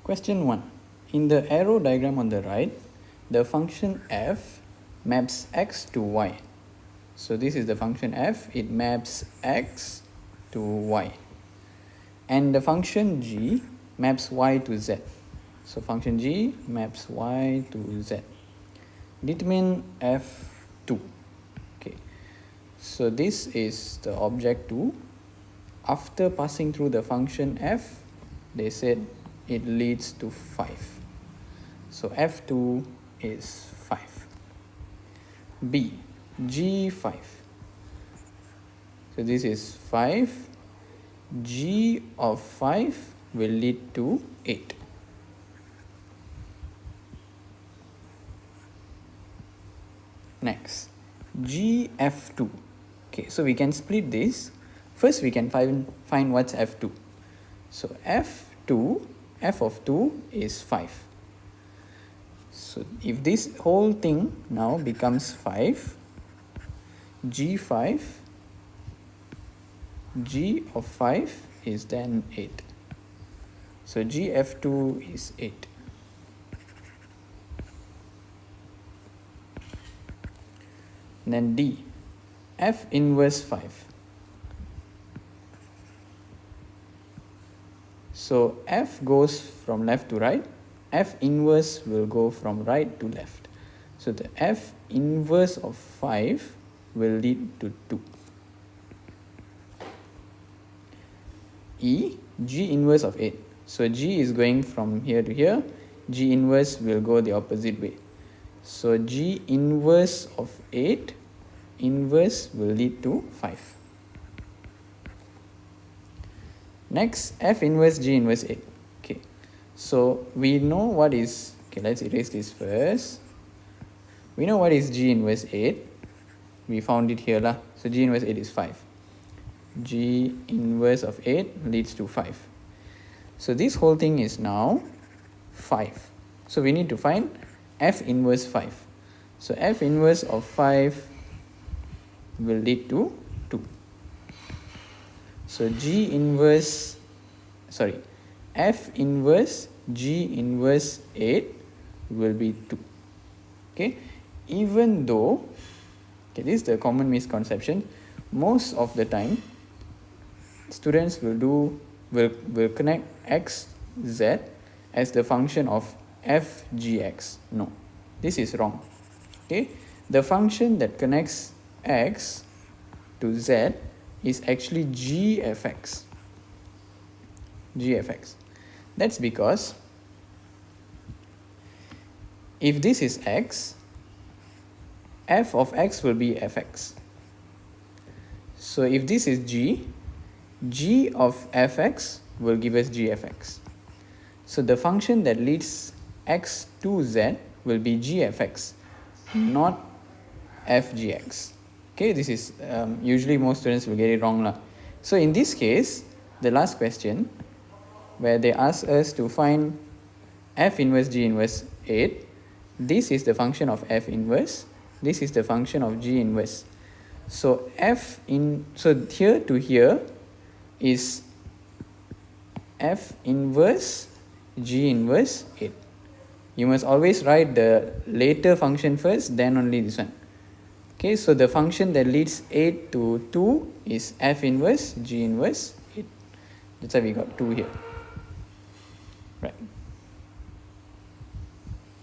Question 1. In the arrow diagram on the right, the function f maps x to y. So this is the function f, it maps x to y. And the function g maps y to z. So function g maps y to z. Determine f2. Okay. So this is the object 2. After passing through the function f, they said it leads to 5. So f2 is 5. B, g5. So this is 5. G of 5 will lead to 8. Next, gf2. Okay, so we can split this. First we can find what's f2. So f of 2 is 5. So if this whole thing now becomes 5, g5, g of 5 is then 8. So gf2 is 8. And then D, f inverse 5. So f goes from left to right, f inverse will go from right to left. So the f inverse of 5 will lead to 2. E, g inverse of 8. So g is going from here to here, g inverse will go the opposite way. So g inverse of 8 inverse will lead to 5. Next, f inverse g inverse 8. Okay, so we know what is, okay, let's erase this first. We know what is g inverse 8. We found it here lah. So g inverse 8 is 5. G inverse of 8 leads to 5. So this whole thing is now 5. So we need to find f inverse 5. So f inverse of 5 will lead to 2. So f inverse g inverse 8 will be 2. Okay, even though, okay, this is the common misconception, most of the time students will connect x z as the function of f gx. No, this is wrong. Okay, the function that connects x to z is actually gfx. That's because if this is x, f of x will be fx. So if this is g of fx will give us gfx. So the function that leads x to z will be gfx, not fgx. Okay, this is usually most students will get it wrong lah. So in this case, the last question where they ask us to find f inverse g inverse 8, this is the function of f inverse, this is the function of g inverse. So so here to here is f inverse g inverse 8. You must always write the later function first, then only this one. Okay, so the function that leads 8 to 2 is f inverse g inverse 8. That's why we got 2 here.